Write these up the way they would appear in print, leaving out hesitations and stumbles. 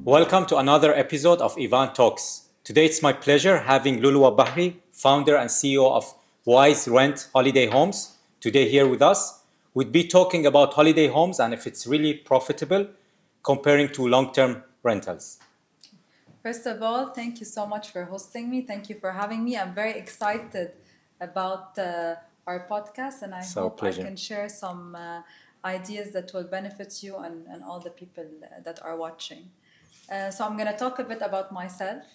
Welcome to another episode of Eivan Talks. Today it's my pleasure having Louloua Bahri, founder and CEO of WYZ Rent Holiday Homes, today here with us. We'd be talking about holiday homes and if it's really profitable comparing to long-term rentals. First of all, thank you so much for hosting me. Thank you for having me. I'm very excited about our podcast, and I It's our hope I pleasure. can share some ideas that will benefit you and all the people that are watching. So, I'm going to talk a bit about myself.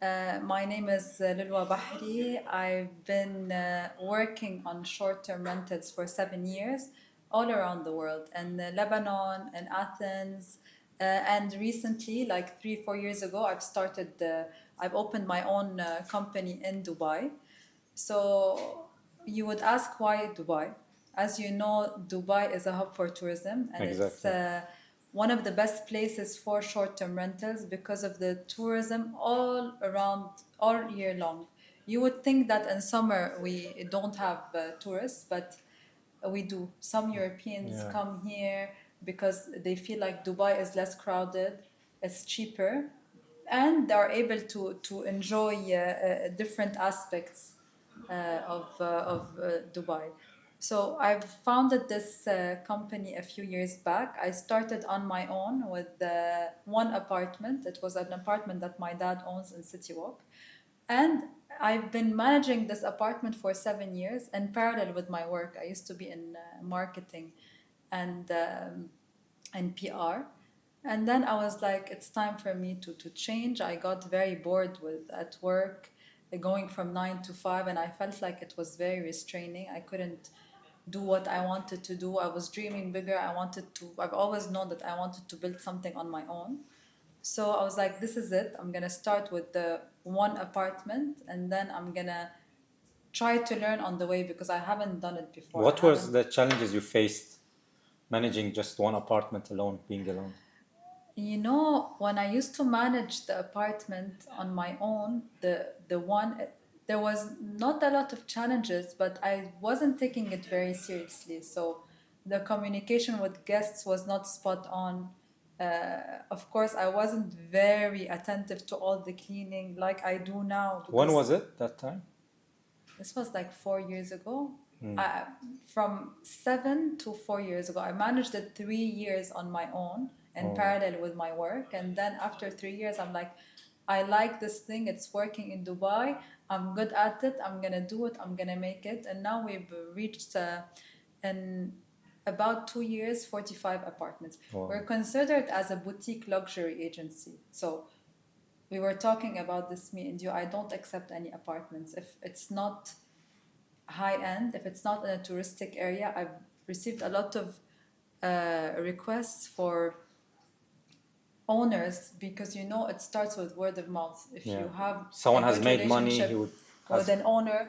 My name is Louloua Bahri. I've been working on short-term rentals for 7 years all around the world, in Lebanon, in Athens, and recently, like 3-4 years ago, I've opened my own company in Dubai. So you would ask why Dubai? As you know, Dubai is a hub for tourism, and it's Exactly. one of the best places for short-term rentals because of the tourism all around, all year long. You would think that in summer we don't have tourists, but we do. Some Europeans Yeah. come here because they feel like Dubai is less crowded, it's cheaper, and are able to enjoy different aspects of Dubai. So I've founded this company a few years back. I started on my own with one apartment. It was an apartment that my dad owns in City Walk. And I've been managing this apartment for 7 years in parallel with my work. I used to be in marketing and PR. And then I was like, it's time for me to change. I got very bored with at work, going from 9 to 5, and I felt like it was very restraining. I couldn't do what I wanted to do. I was dreaming bigger. I've always known that I wanted to build something on my own. So I was like, this is it. I'm gonna start with the one apartment, and then I'm gonna try to learn on the way because I haven't done it before. I What was haven't. the challenges you faced managing just one apartment alone, being alone? You know, when I used to manage the apartment on my own, the one there was not a lot of challenges, but I wasn't taking it very seriously. So the communication with guests was not spot on. Of course, I wasn't very attentive to all the cleaning like I do now When because was it that time? this was like 4 years ago. From 7 to 4 years ago, I managed it 3 years on my own in parallel with my work. And then after 3 years, I'm like, I like this thing. It's working in Dubai. I'm good at it. I'm going to do it. I'm going to make it. And now we've reached in about 2 years, 45 apartments. Wow. We're considered as a boutique luxury agency. So we were talking about this, me and you. I don't accept any apartments if it's not high end, if it's not in a touristic area. I've received a lot of requests for owners because it starts with word of mouth. If Yeah. you have Someone a has good made money, he relationship would with has an owner,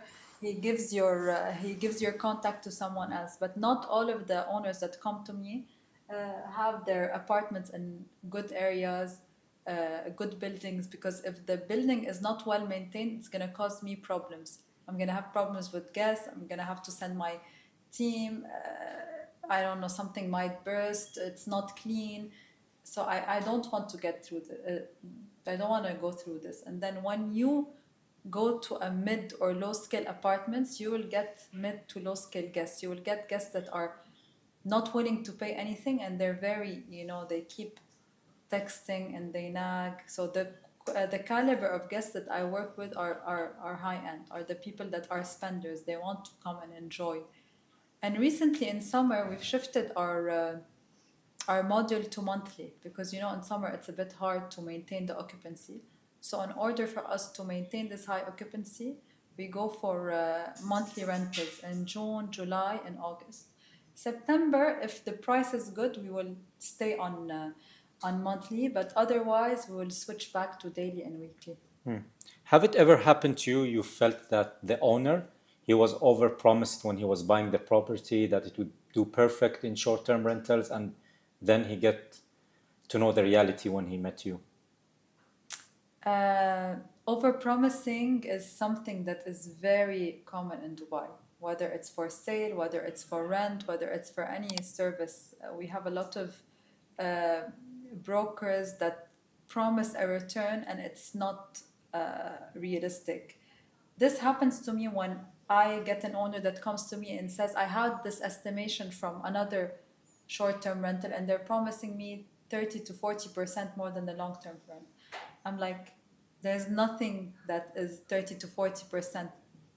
he gives your contact to someone else. But not all of the owners that come to me have their apartments in good areas, good buildings. Because if the building is not well maintained, it's gonna cause me problems. I'm gonna have problems with guests. I'm gonna have to send my team. I don't know, something might burst. It's not clean. So I don't want to get through I don't want to go through this. And then when you go to a mid or low scale apartments, you will get mid to low scale guests. You will get guests that are not willing to pay anything, and they're very, they keep texting and they nag. So the caliber of guests that I work with are high end, are the people that are spenders. They want to come and enjoy. And recently in summer, we've shifted our module to monthly because in summer it's a bit hard to maintain the occupancy. So in order for us to maintain this high occupancy, we go for monthly rentals in June, July, and August. September, if the price is good, we will stay on monthly, but otherwise we will switch back to daily and weekly. Have it ever happened to you? You felt that the owner, he was overpromised when he was buying the property that it would do perfect in short-term rentals, and then he get to know the reality when he met you. Overpromising is something that is very common in Dubai, whether it's for sale, whether it's for rent, whether it's for any service. We have a lot of brokers that promise a return and it's not realistic. This happens to me when I get an owner that comes to me and says, I had this estimation from another short-term rental and they're promising me 30 to 40% more than the long-term rent. I'm like, there's nothing that is 30 to 40%.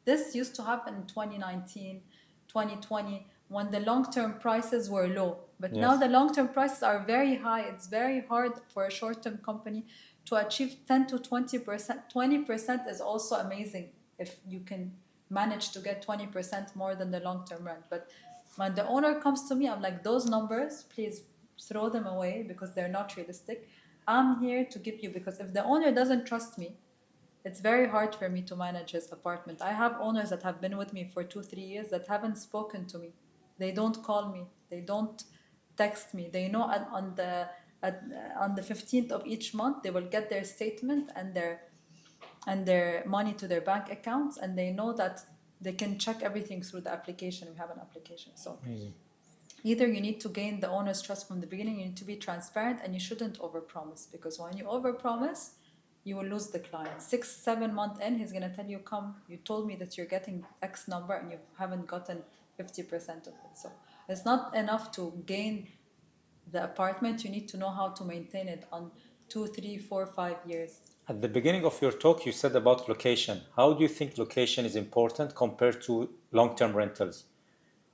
This used to happen in 2019, 2020, when the long-term prices were low. But now Yes. the long-term prices are very high. It's very hard for a short-term company to achieve 10 to 20%. 20% is also amazing if you can manage to get 20% more than the long-term rent. But when the owner comes to me, I'm like, those numbers, please throw them away because they're not realistic. I'm here to give you, because if the owner doesn't trust me, it's very hard for me to manage his apartment. I have owners that have been with me for 2, 3 years that haven't spoken to me. They don't call me. They don't text me. They know on the 15th of each month they will get their statement and their money to their bank accounts, and they know that they can check everything through the application. We have an application. So Amazing. either you need to gain the owner's trust from the beginning, you need to be transparent, and you shouldn't overpromise, because when you overpromise, you will lose the client. 6, 7 months in, he's gonna tell you, come, you told me that you're getting X number and you haven't gotten 50% of it. So it's not enough to gain the apartment, you need to know how to maintain it on 2, 3, 4, 5 years. At the beginning of your talk, you said about location. How do you think location is important compared to long-term rentals?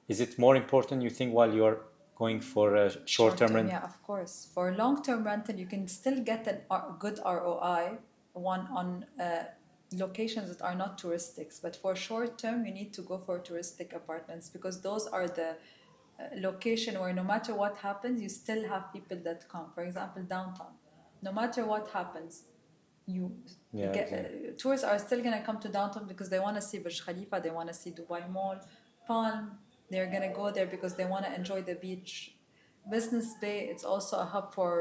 Is it more important, you think, while you're going for a short-term rent? Yeah, of course. For long-term rental, you can still get a good ROI on locations that are not touristics. But for short-term, you need to go for touristic apartments, because those are the location where no matter what happens, you still have people that come. For example, downtown. No matter what happens, you Yeah, get exactly. tourists are still gonna come to downtown because they want to see Burj Khalifa, they want to see Dubai Mall, Palm. They're gonna go there because they want to enjoy the beach. Business Bay, it's also a hub for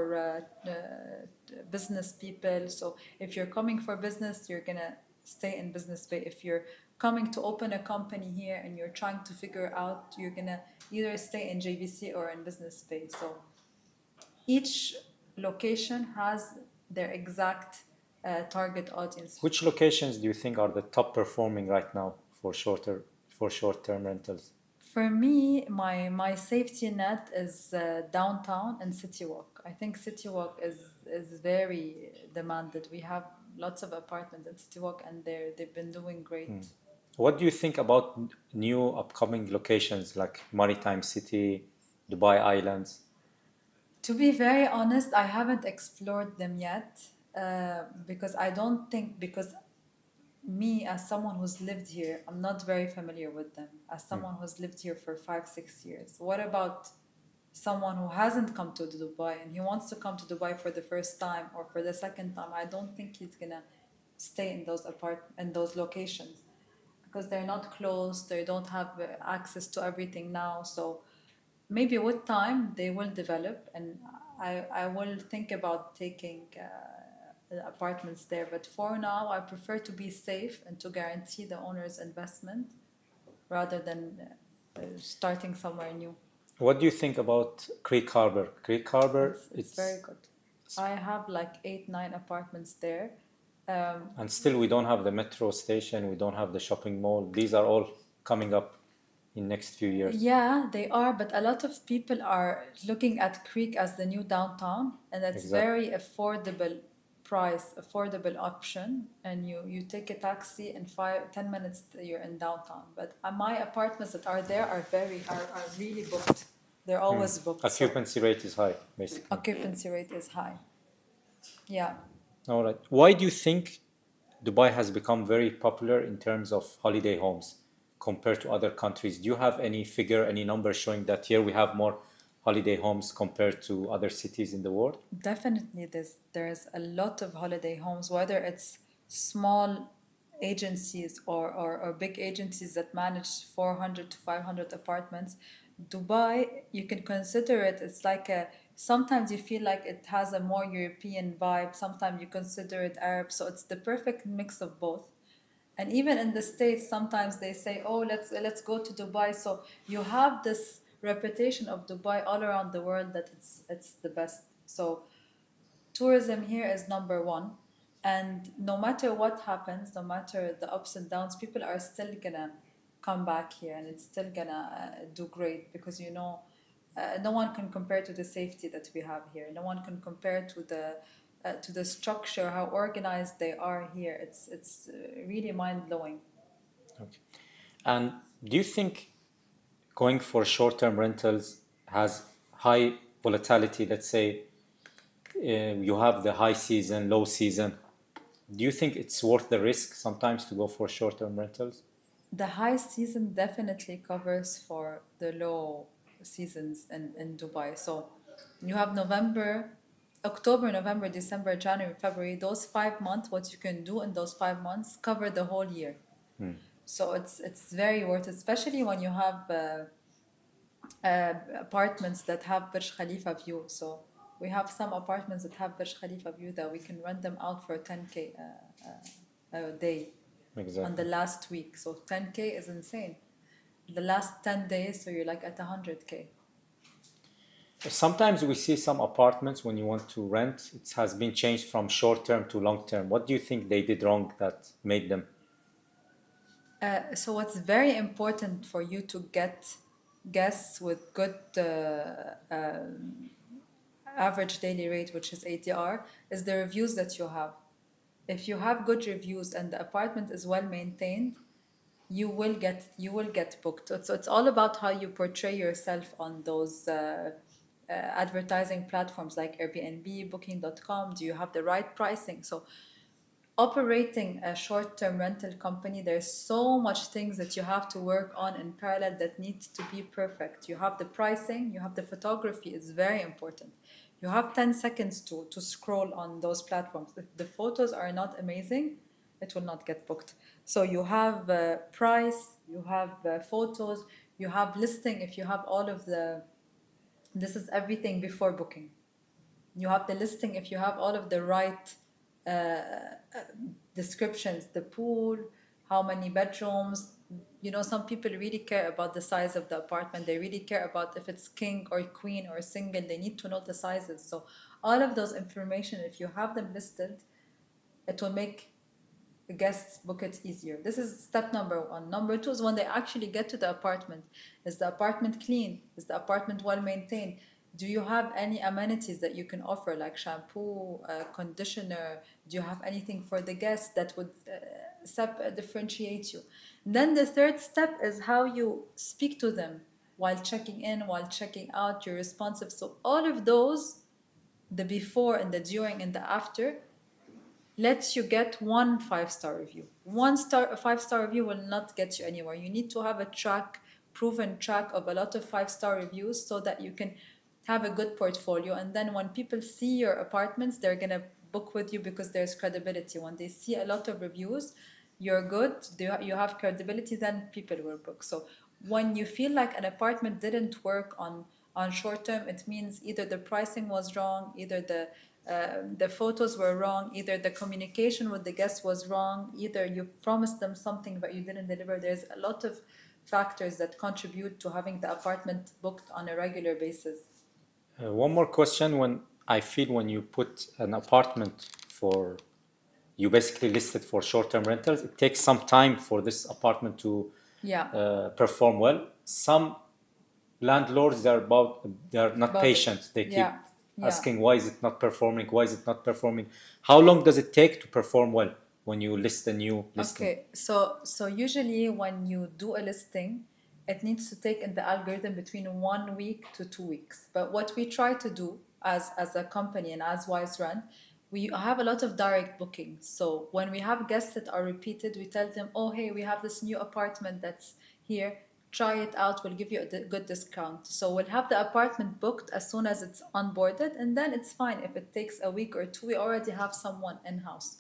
business people. So if you're coming for business, you're gonna stay in Business Bay. If you're coming to open a company here and you're trying to figure out, you're gonna either stay in JVC or in Business Bay. So each location has their exact target audience. Which locations do you think are the top performing right now for short-term rentals? For me, my safety net is downtown and City Walk. I think City Walk is very demanded. We have lots of apartments in City Walk, and they've been doing great. What do you think about new upcoming locations like Maritime City, Dubai Islands? To be very honest, I haven't explored them yet because I don't think, because me as someone who's lived here, I'm not very familiar with them. As someone who's lived here for 5, 6 years, what about someone who hasn't come to Dubai and he wants to come to Dubai for the first time or for the second time? I don't think he's gonna stay in those locations because they're not close. They don't have access to everything now. So maybe with time they will develop, and I will think about taking the apartments there. But for now, I prefer to be safe and to guarantee the owner's investment rather than starting somewhere new. What do you think about Creek Harbor? Creek Harbor, It's very good. I have like 8, 9 apartments there. And still we don't have the metro station, we don't have the shopping mall. These are all coming up in next few years. Yeah, they are, but a lot of people are looking at Creek as the new downtown, and it's Exactly. very affordable price, affordable option, and you take a taxi in 5, 10 minutes you're in downtown. But my apartments that are there are really booked. They're always booked. So Occupancy rate is high, basically. occupancy rate is high. Yeah. All right. Why do you think Dubai has become very popular in terms of holiday homes compared to other countries? Do you have any figure, any number showing that here we have more holiday homes compared to other cities in the world? Definitely, there's a lot of holiday homes, whether it's small agencies or big agencies that manage 400 to 500 apartments. Dubai, you can consider it, it's like sometimes you feel like it has a more European vibe, sometimes you consider it Arab, so it's the perfect mix of both. And even in the States, sometimes they say, oh, let's go to Dubai. So you have this reputation of Dubai all around the world that it's the best. So tourism here is number one. And no matter what happens, no matter the ups and downs, people are still gonna come back here and it's still gonna do great because no one can compare to the safety that we have here. No one can compare to the structure, how organized they are here. It's really mind blowing. Okay. And do you think going for short-term rentals has high volatility? Let's say you have the high season, low season. Do you think it's worth the risk sometimes to go for short-term rentals? The high season definitely covers for the low seasons in Dubai. So you have October, November, December, January, February. Those 5 months, what you can do in those 5 months cover the whole year. So it's very worth it, especially when you have apartments that have Burj Khalifa view. So we have some apartments that have Burj Khalifa view that we can rent them out for 10K a day on the Exactly. last week. So 10K is insane. The last 10 days, so you're like at 100K. Sometimes we see some apartments when you want to rent, it has been changed from short-term to long-term. What do you think they did wrong that made them? So what's very important for you to get guests with good average daily rate, which is ADR, is the reviews that you have. If you have good reviews and the apartment is well maintained, you will get booked. So it's all about how you portray yourself on those advertising platforms like Airbnb, Booking.com. Do you have the right pricing? So operating a short-term rental company, there's so much things that you have to work on in parallel that needs to be perfect. You have the pricing, you have the photography, it's very important. You have 10 seconds to scroll on those platforms. If the photos are not amazing, it will not get booked. So you have price, you have photos, you have listing. If you have all of this is everything before booking. You have the listing if you have all of the right descriptions, the pool, how many bedrooms. Some people really care about the size of the apartment. They really care about if it's king or queen or single. They need to know the sizes. So all of those information, if you have them listed, it will make the guests book it easier. This is step number one. Number two is when they actually get to the apartment. Is the apartment clean? Is the apartment well maintained? Do you have any amenities that you can offer, like shampoo, conditioner? Do you have anything for the guests that would differentiate you? Then the third step is how you speak to them while checking in, while checking out. You're responsive. So all of those, the before and the during and the after, lets you get one 5-star review. A 5-star review will not get you anywhere. You need to have a proven track of a lot of 5-star reviews so that you can have a good portfolio. And then when people see your apartments, they're gonna book with you because there's credibility. When they see a lot of reviews, you're good, you have credibility, then people will book. So when you feel like an apartment didn't work on short term, it means either the pricing was wrong, either the photos were wrong, either the communication with the guests was wrong, either you promised them something but you didn't deliver. There's a lot of factors that contribute to having the apartment booked on a regular basis. One more question. When you put an apartment for, you basically list it for short-term rentals, it takes some time for this apartment to Yeah. perform well. Some landlords, they're not About patient. They keep yeah. Yeah. asking, why is it not performing? Why is it not performing? How long does it take to perform well when you list a new listing? Okay, so usually when you do a listing, it needs to take in the algorithm between 1 week to 2 weeks. But what we try to do as a company and as WYZ Rent, we have a lot of direct bookings. So when we have guests that are repeated, we tell them, oh hey, we have this new apartment that's here. Try it out. We'll give you a good discount. So we'll have the apartment booked as soon as it's onboarded, and then it's fine. If it takes a week or two, we already have someone in-house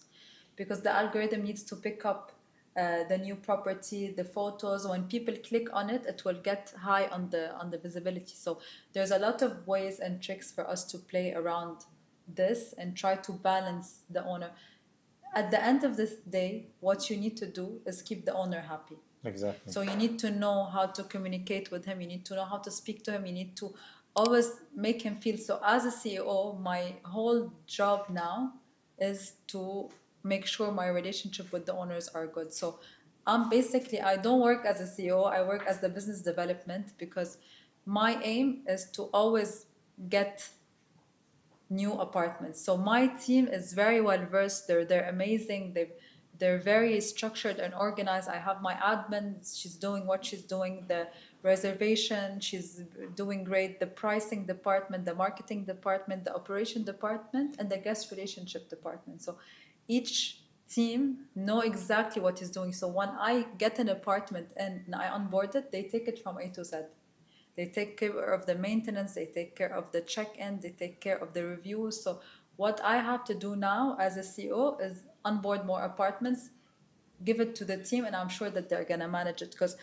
because the algorithm needs to pick up the new property, the photos. When people click on it, it will get high on the visibility. So there's a lot of ways and tricks for us to play around this and try to balance the owner. At the end of the day, what you need to do is keep the owner happy. Exactly. So you need to know how to communicate with him. You need to know how to speak to him. You need to always make him feel. So as a CEO, my whole job now is to make sure my relationship with the owners are good. So I'm basically, I don't work as a CEO, I work as the business development, because my aim is to always get new apartments. So my team is very well versed. They're amazing. They're very structured and organized. I have my admin. She's doing what she's doing. The reservation, she's doing great. The pricing department, the marketing department, the operation department, and the guest relationship department. So each team know exactly what is doing. So when I get an apartment and I onboard it, they take it from A to Z. They take care of the maintenance, they take care of the check-in, they take care of the reviews. So what I have to do now as a CEO is onboard more apartments, give it to the team, and I'm sure that they're gonna manage it. Because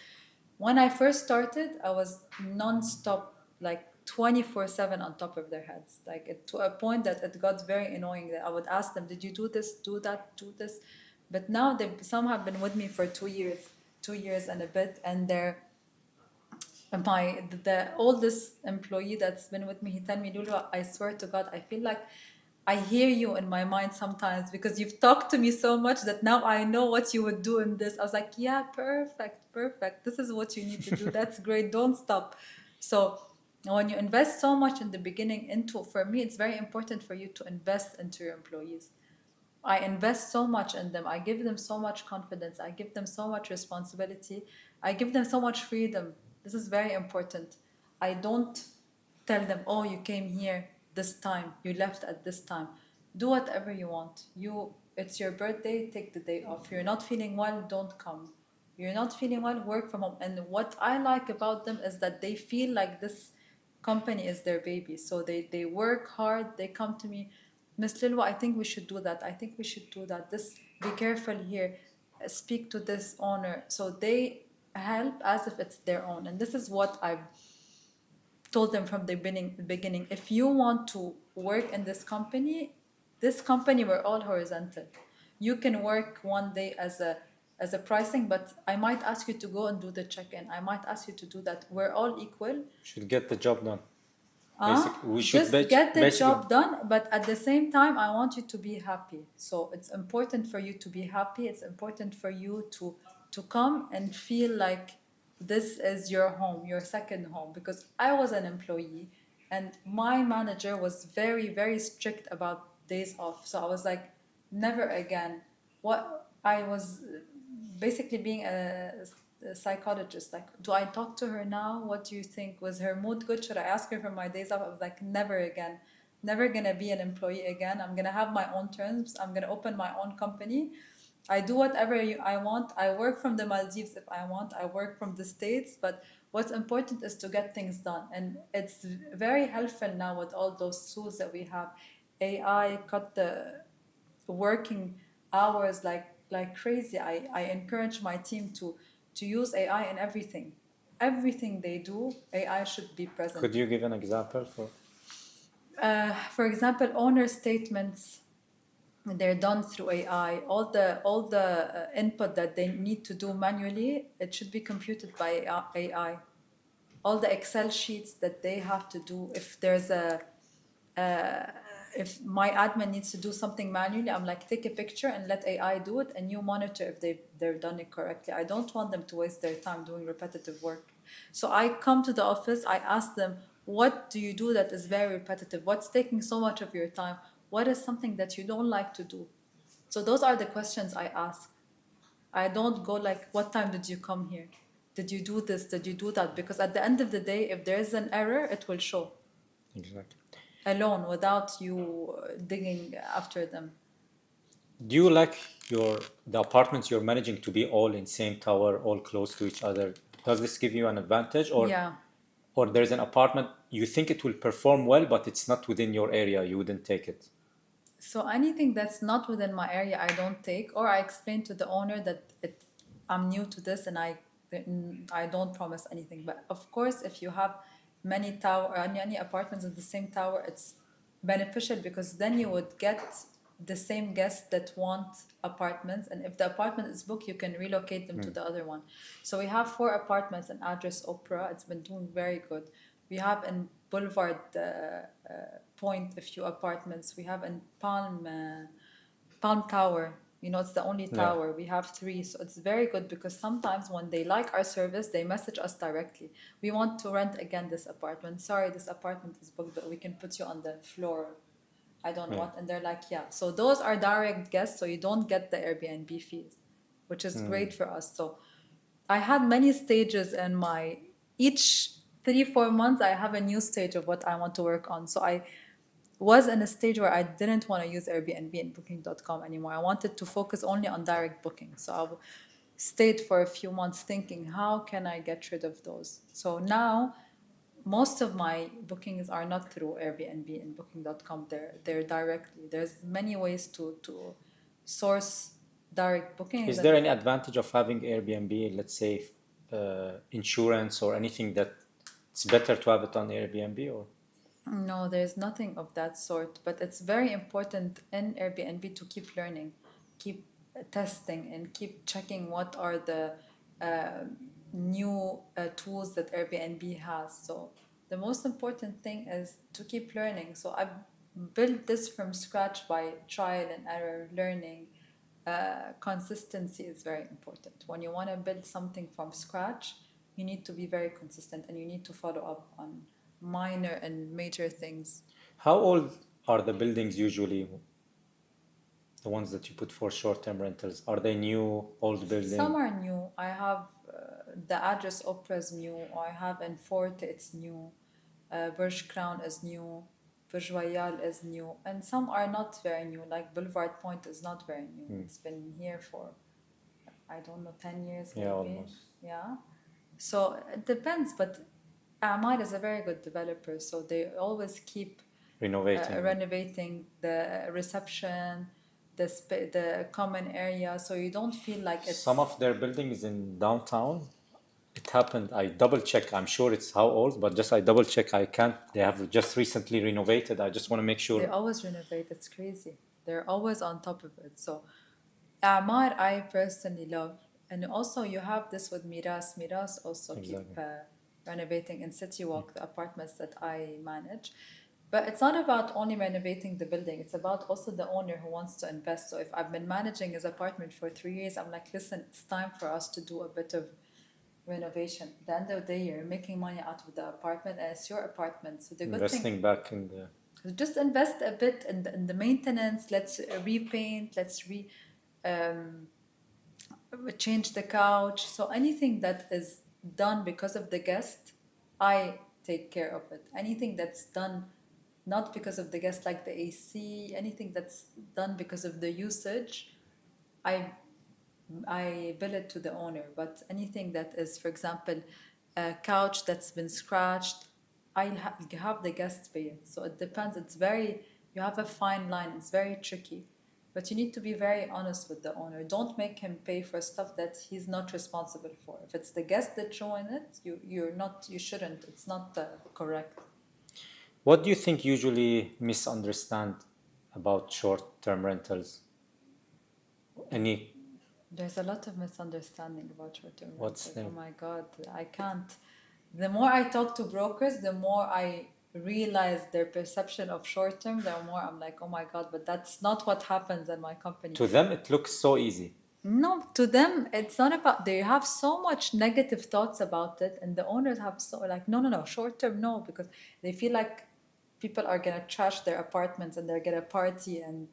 when I first started, I was non-stop, like 24/7 on top of their heads. Like to a point that it got very annoying that I would ask them, did you do this, do that, do this? But now some have been with me for 2 years, 2 years and a bit, and they're the oldest employee that's been with me, he tell me, Lulu, I swear to God, I feel like I hear you in my mind sometimes, because you've talked to me so much that now I know what you would do in this. I was like, yeah, perfect. This is what you need to do. That's great. Don't stop. So when you invest so much in the beginning for me, it's very important for you to invest into your employees. I invest so much in them. I give them so much confidence. I give them so much responsibility. I give them so much freedom. This is very important. I don't tell them, oh, you came here this time, you left at this time. Do whatever you want. It's your birthday, take the day off. You're not feeling well, don't come. You're not feeling well, work from home. And what I like about them is that they feel like this company is their baby. So they work hard, they come to me, Miss Lilwa, I think we should do that. I think we should do that. Be careful here. Speak to this owner. So they help as if it's their own. And this is what I've told them from the beginning. If you want to work in this company, we're all horizontal. You can work one day as a pricing, but I might ask you to go and do the check-in. I might ask you to do that. We're all equal. Should get the job done. We should Just get the basically job done, but at the same time, I want you to be happy. So it's important for you to be happy. It's important for you to come and feel like this is your home, your second home. Because I was an employee, and my manager was very, very strict about days off. So I was like, never again. What I was basically being a psychologist. Like, do I talk to her now? What do you think? Was her mood good? Should I ask her for my days off? I was like, never again. Never gonna be an employee again. I'm gonna have my own terms. I'm gonna open my own company. I do whatever I want. I work from the Maldives if I want. I work from the States. But what's important is to get things done. And it's very helpful now with all those tools that we have. AI cut the working hours like crazy. I encourage my team to use AI in everything. Everything they do, AI should be present. Could you give an example For example, owner statements, they're done through AI. All the input that they need to do manually, it should be computed by AI. All the Excel sheets that they have to do, if my admin needs to do something manually, I'm like, take a picture and let AI do it, and you monitor if they've done it correctly. I don't want them to waste their time doing repetitive work. So I come to the office, I ask them, what do you do that is very repetitive? What's taking so much of your time? What is something that you don't like to do? So those are the questions I ask. I don't go like, what time did you come here? Did you do this? Did you do that? Because at the end of the day, if there is an error, it will show. Exactly. Alone, without you digging after them. Do you like the apartments you're managing to be all in same tower, all close to each other? Does this give you an advantage, Yeah. or there's an apartment you think it will perform well, but it's not within your area, you wouldn't take it? So anything that's not within my area, I don't take, or I explain to the owner that I'm new to this and I don't promise anything. But of course, if you have many apartments in the same tower, it's beneficial, because then you would get the same guests that want apartments, and if the apartment is booked, you can relocate them to the other one. So we have 4 apartments in Address Opera. It's been doing very good. We have in Boulevard Point a few apartments. We have in Palm Tower. You know, it's the only Yeah. tower. We have three. So it's very good because sometimes when they like our service, they message us directly. We want to rent again this apartment. Sorry, this apartment is booked, but we can put you on the floor. I don't know Yeah. what. And they're like, yeah. So those are direct guests. So you don't get the Airbnb fees, which is great for us. So I had many stages in my, each 3-4 months, I have a new stage of what I want to work on. So I was in a stage where I didn't want to use Airbnb and Booking.com anymore. I wanted to focus only on direct booking. So I stayed for a few months thinking, how can I get rid of those? So now most of my bookings are not through Airbnb and Booking.com. They're directly. There's many ways to source direct bookings. Is there any advantage of having Airbnb, let's say, insurance or anything that it's better to have it on Airbnb or? No, there's nothing of that sort. But it's very important in Airbnb to keep learning, keep testing, and keep checking what are the new tools that Airbnb has. So the most important thing is to keep learning. So I built this from scratch by trial and error learning. Consistency is very important. When you want to build something from scratch, you need to be very consistent and you need to follow up on minor and major things. How old are the buildings usually? The ones that you put for short-term rentals, are they new, old building? Some are new. I have the address Opera is new. I have in Forte it's new. Burj Crown is new. Burj Royal is new. And some are not very new. Like Boulevard Point is not very new. It's been here for, I don't know, 10 years maybe. Yeah, almost. Yeah. So it depends. But Amar is a very good developer. So they always keep renovating the reception, the common area, so you don't feel like it's. Some of their buildings in downtown, it happened. I double check. I'm sure it's how old, but just I double check. I can't. They have just recently renovated. I just want to make sure. They always renovate. It's crazy. They're always on top of it. So, Amar, I personally love, and also you have this with Miras. Miras also keep renovating in City Walk, the apartments that I manage. But it's not about only renovating the building. It's about also the owner who wants to invest. So if I've been managing his apartment for 3 years, I'm like, listen, it's time for us to do a bit of renovation. At the end of the day, you're making money out of the apartment and it's your apartment. So the good investing thing, back in the. just invest a bit in the maintenance. Let's repaint. Let's change the couch. So anything that is done because of the guest, I take care of it. Anything that's done not because of the guest, like the AC, anything that's done because of the usage, I bill it to the owner. But anything that is, for example, a couch that's been scratched, I have the guests pay it. So it depends. It's very, you have a fine line. It's very tricky. But you need to be very honest with the owner. Don't make him pay for stuff that he's not responsible for. If it's the guest that's showing it, you shouldn't. It's not correct. What do you think usually misunderstand about short-term rentals? Any? There's a lot of misunderstanding about short-term What's rentals. them? Oh my God, I can't. The more I talk to brokers, the more I realize their perception of short-term, the more I'm like, oh my God, but that's not what happens in my company. To them, it looks so easy. No, to them, it's not about, they have so much negative thoughts about it, and the owners have so, like, no, short-term, no, because they feel like people are going to trash their apartments and they're going to party and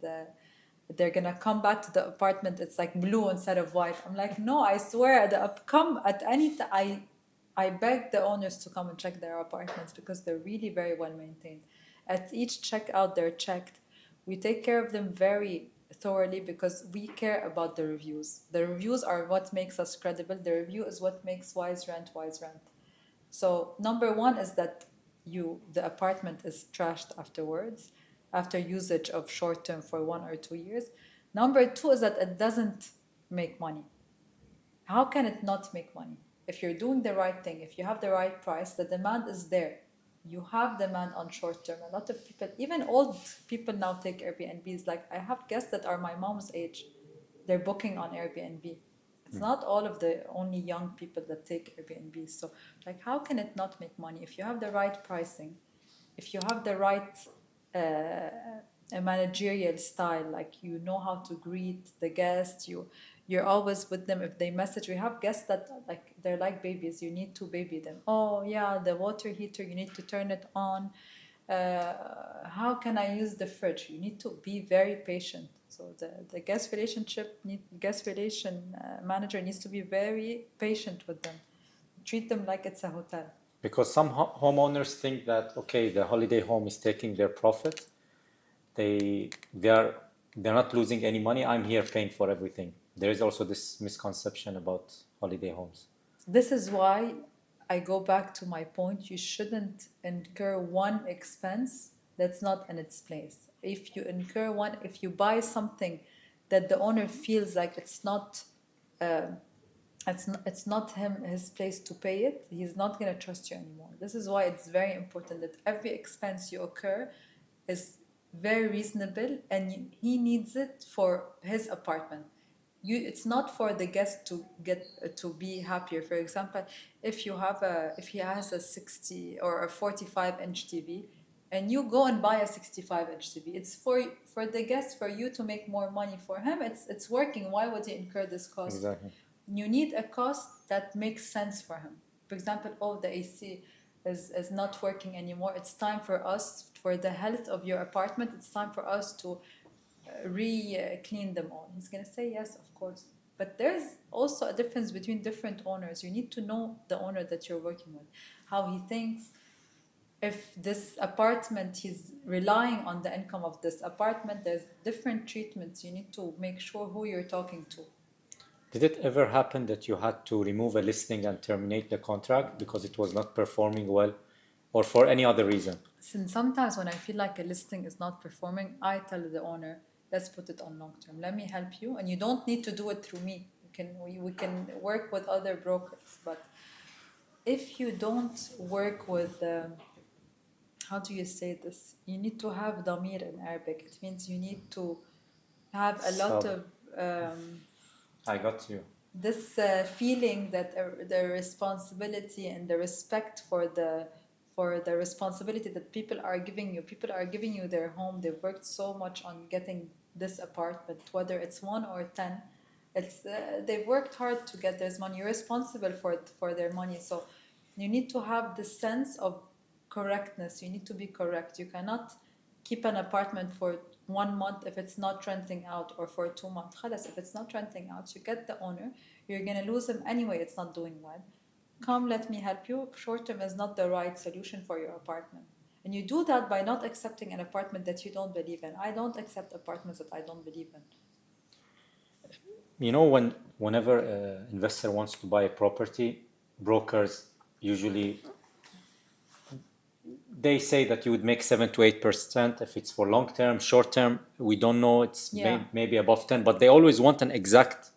they're going to come back to the apartment. It's like blue instead of white. I'm like, no, I swear, come at any time. I beg the owners to come and check their apartments because they're really very well maintained. At each checkout, they're checked. We take care of them very thoroughly because we care about the reviews. The reviews are what makes us credible. The review is what makes WYZ Rent. So number one is that the apartment is trashed afterwards, after usage of short term for 1 or 2 years. Number two is that it doesn't make money. How can it not make money? If you're doing the right thing, if you have the right price, the demand is there. You have demand on short term. A lot of people, even old people now take Airbnbs. Like I have guests that are my mom's age. They're booking on Airbnb. It's not all of the only young people that take Airbnb. So, like, how can it not make money if you have the right pricing, if you have the right a managerial style, like you know how to greet the guests, you're always with them. If they message, we have guests that like they're like babies. You need to baby them. Oh yeah, the water heater, you need to turn it on. How can I use the fridge? You need to be very patient. So the guest relation manager needs to be very patient with them. Treat them like it's a hotel. Because some homeowners think that, okay, the holiday home is taking their profit. They're not losing any money. I'm here paying for everything. There is also this misconception about holiday homes. This is why I go back to my point. You shouldn't incur one expense that's not in its place. If you buy something that the owner feels like it's not his place to pay it, he's not going to trust you anymore. This is why it's very important that every expense you occur is very reasonable, and he needs it for his apartment. It's not for the guest to get to be happier. For example, if he has a 60 or a 45-inch TV, and you go and buy a 65-inch TV, it's for the guest, for you to make more money. For him, it's working. Why would he incur this cost? Exactly. You need a cost that makes sense for him. For example, the AC is not working anymore. It's time for us, for the health of your apartment, it's time for us to clean them all. He's going to say yes, of course. But there's also a difference between different owners. You need to know the owner that you're working with, how he thinks. If this apartment, he's relying on the income of this apartment, there's different treatments. You need to make sure who you're talking to. Did it ever happen that you had to remove a listing and terminate the contract because it was not performing well, or for any other reason? Since sometimes when I feel like a listing is not performing, I tell the owner, let's put it on long term. Let me help you, and you don't need to do it through me. We can work with other brokers, but if you don't work with how do you say this? You need to have damir in Arabic. It means you need to have a lot of I got you. this feeling that the responsibility and the respect for the responsibility that people are giving you. People are giving you their home. They've worked so much on getting this apartment, whether it's 1 or 10. They've worked hard to get this money. You're responsible for their money. So you need to have this sense of correctness. You need to be correct. You cannot keep an apartment for 1 month if it's not renting out, or for 2 months. Khalas, if it's not renting out, you get the owner. You're going to lose him anyway. It's not doing well. Come, let me help you. Short term is not the right solution for your apartment. And you do that by not accepting an apartment that you don't believe in. I don't accept apartments that I don't believe in. You know, whenever an investor wants to buy a property, brokers usually they say that you would make 7 to 8% if it's for long term. Short term, we don't know. It's maybe above 10, but they always want an exact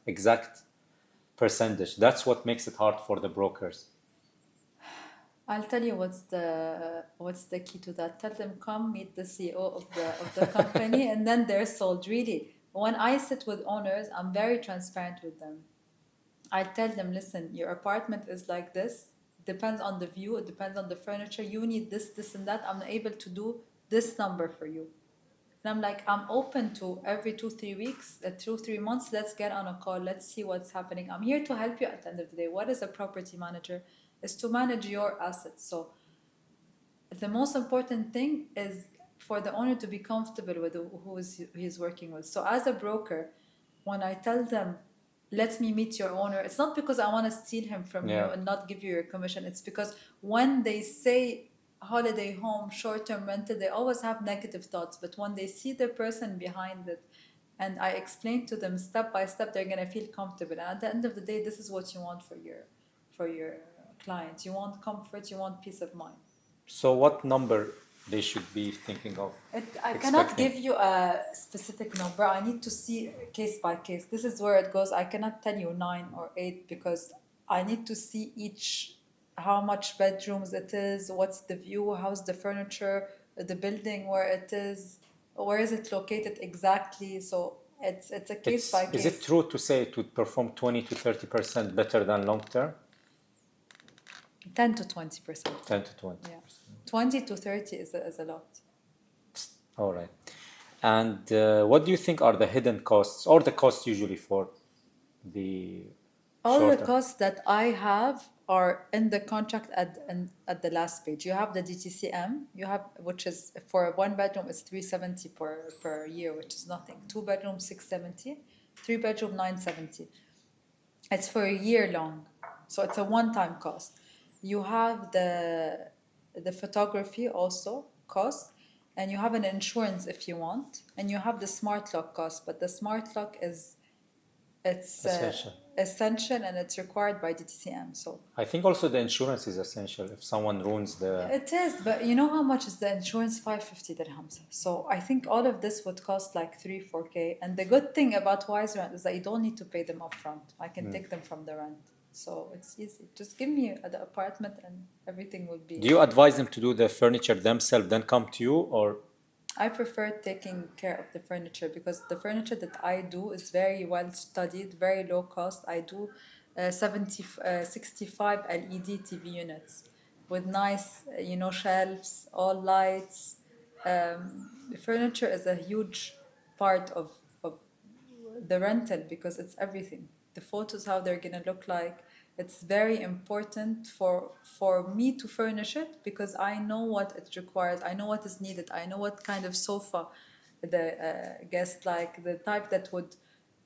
percentage. That's what makes it hard for the brokers. I'll tell you what's the key to that. Tell them, come meet the CEO of the company, and then they're sold. Really, when I sit with owners, I'm very transparent with them. I tell them, listen, your apartment is like this. It depends on the view. It depends on the furniture. You need this, and that. I'm able to do this number for you. And I'm like, I'm open to every 2-3 weeks, 2-3 months. Let's get on a call. Let's see what's happening. I'm here to help you at the end of the day. What is a property manager? Is to manage your assets. So the most important thing is for the owner to be comfortable with who he's working with. So as a broker, when I tell them, let me meet your owner, it's not because I want to steal him from you and not give you your commission. It's because when they say holiday home, short-term rental, they always have negative thoughts. But when they see the person behind it, and I explain to them step by step, they're going to feel comfortable. And at the end of the day, this is what you want for your clients. You want comfort, you want peace of mind. So what number they should be thinking of? I cannot give you a specific number. I need to see case by case. This is where it goes. I cannot tell you 9 or 8 because I need to see each, how much bedrooms it is, what's the view, how's the furniture, the building where it is, where is it located exactly. So It's a case by case. Is it true to say it would perform 20 to 30% better than long term? 10 to 20%. 10 to 20. Yeah. 20 to 30 is a lot. All right. And what do you think are the hidden costs or the costs usually for the All short the term? costs that I have are in the contract at the last page. You have the DTCM, which is for a one bedroom is 370 per year, which is nothing. Two bedroom 670, three bedroom 970. It's for a year long, so it's a one-time cost. You have the photography also cost, and you have an insurance if you want, and you have the smart lock cost. But the smart lock it's essential and it's required by DTCM. So I think also the insurance is essential if someone ruins the. it is, but you know how much is the insurance? 550 dirhams. So I think all of this would cost like 3-4K. And the good thing about WYZ Rent is that you don't need to pay them upfront. I can take them from the rent. So it's easy. Just give me the apartment and everything will be. Do you advise them to do the furniture themselves, then come to you, or? I prefer taking care of the furniture because the furniture that I do is very well studied, very low cost. I do 65 LED TV units with nice, shelves, all lights. The furniture is a huge part of the rental because it's everything. The photos, how they're gonna look like. It's very important for me to furnish it because I know what it requires. I know what is needed. I know what kind of sofa the guest like, the type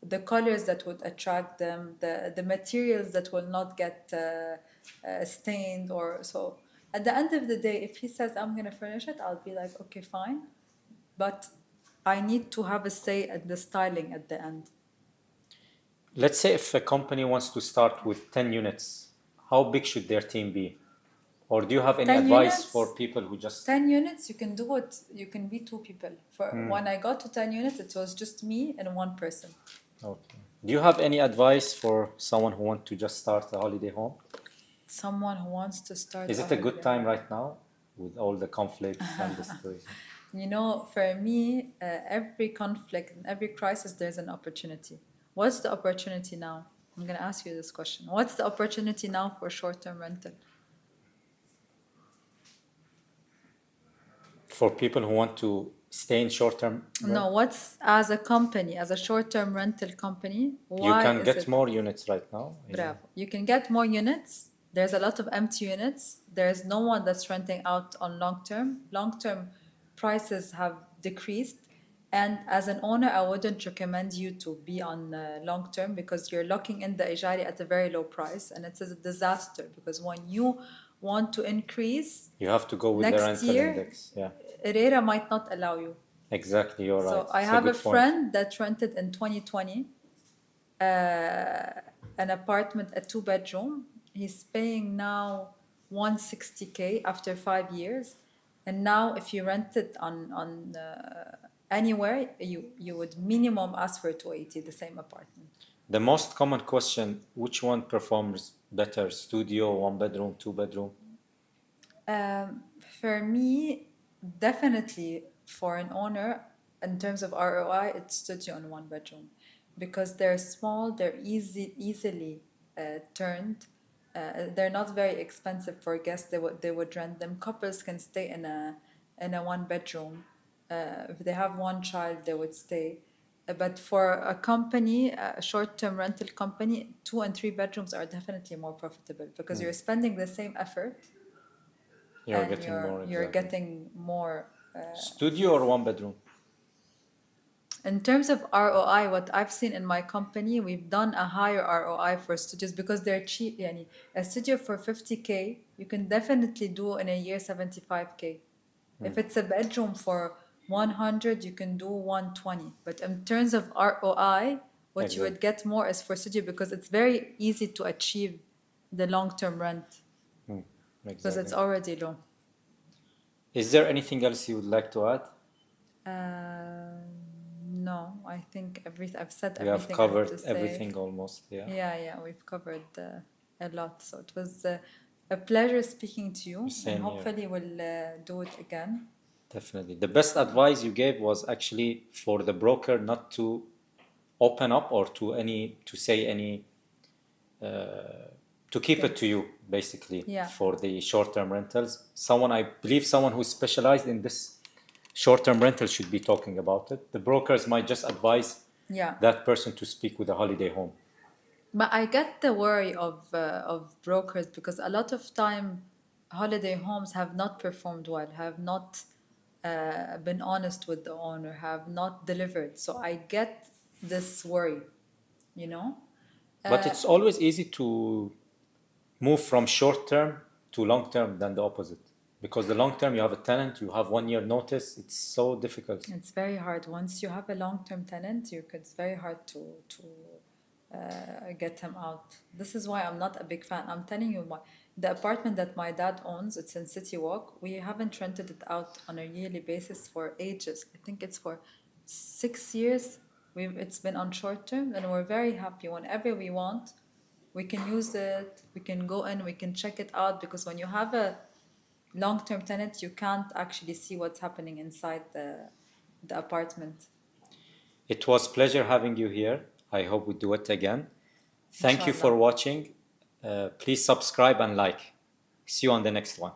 the colors that would attract them, the materials that will not get stained or so. At the end of the day, if he says I'm gonna furnish it, I'll be like, okay, fine, but I need to have a say at the styling at the end. Let's say if a company wants to start with 10 units, how big should their team be? Or do you have any 10 advice units? for people who just... 10 units, you can do it. You can be two people. When I got to 10 units, it was just me and one person. Okay. Do you have any advice for someone who wants to just start a holiday home? Someone who wants to start. Is it a good time right now with all the conflicts and the stories? For me, every conflict and every crisis, there's an opportunity. What's the opportunity now? I'm going to ask you this question. What's the opportunity now for short-term rental? For people who want to stay in short-term rent? No, what's as a company, as a short-term rental company, you can get more units right now. Bravo. You can get more units. There's a lot of empty units. There's no one that's renting out on long-term. Long-term prices have decreased. And as an owner, I wouldn't recommend you to be on long-term because you're locking in the ijari at a very low price. And it's a disaster because when you want to increase, you have to go with the rental index. Yeah. IRERA might not allow you. Exactly, you're right. So I have a friend that rented in 2020 an apartment, a 2-bedroom. He's paying now 160K after 5 years. And now if you rent it on anywhere, you would minimum ask for 280, the same apartment. The most common question, which one performs better, studio, 1-bedroom, 2-bedroom? For me, definitely for an owner, in terms of ROI, it's studio and 1-bedroom. Because they're small, they're easily turned. They're not very expensive for guests. They would rent them. Couples can stay in a 1-bedroom. If they have one child, they would stay. But for a company, a short-term rental company, 2 and 3 bedrooms are definitely more profitable because you're spending the same effort. You're getting more. Studio or 1-bedroom? In terms of ROI, what I've seen in my company, we've done a higher ROI for studios because they're cheap. A studio for 50K, you can definitely do in a year 75K. If it's a bedroom for 100, you can do 120. But in terms of ROI, what you would get more is for studio because it's very easy to achieve the long-term rent because it's already low. Is there anything else you would like to add? No, I think I've said everything. We have covered everything almost, yeah. Yeah, we've covered a lot. So it was a pleasure speaking to you. Same and hopefully we'll do it again. Definitely. The best advice you gave was actually for the broker not to open up or to say any to keep it to you basically Yeah. for the short-term rentals. I believe someone who's specialized in this short-term rental should be talking about it. The brokers might just advise Yeah. that person to speak with a holiday home. But I get the worry of brokers because a lot of time holiday homes have not performed well, have not been honest with the owner, have not delivered. So I get this worry, you know? But it's always easy to move from short-term to long-term than the opposite. Because the long-term, you have a tenant, you have 1 year notice. It's so difficult. It's very hard. Once you have a long-term tenant, it's very hard to get him out. This is why I'm not a big fan. I'm telling you, the apartment that my dad owns, it's in City Walk. We haven't rented it out on a yearly basis for ages. I think it's for 6 years. It's been on short term, and we're very happy. Whenever we want, we can use it. We can go in. We can check it out because when you have a long-term tenant, you can't actually see what's happening inside the apartment. It was pleasure having you here. I hope we do it again. Thank you for Inshallah. watching. Please subscribe and like. See you on the next one.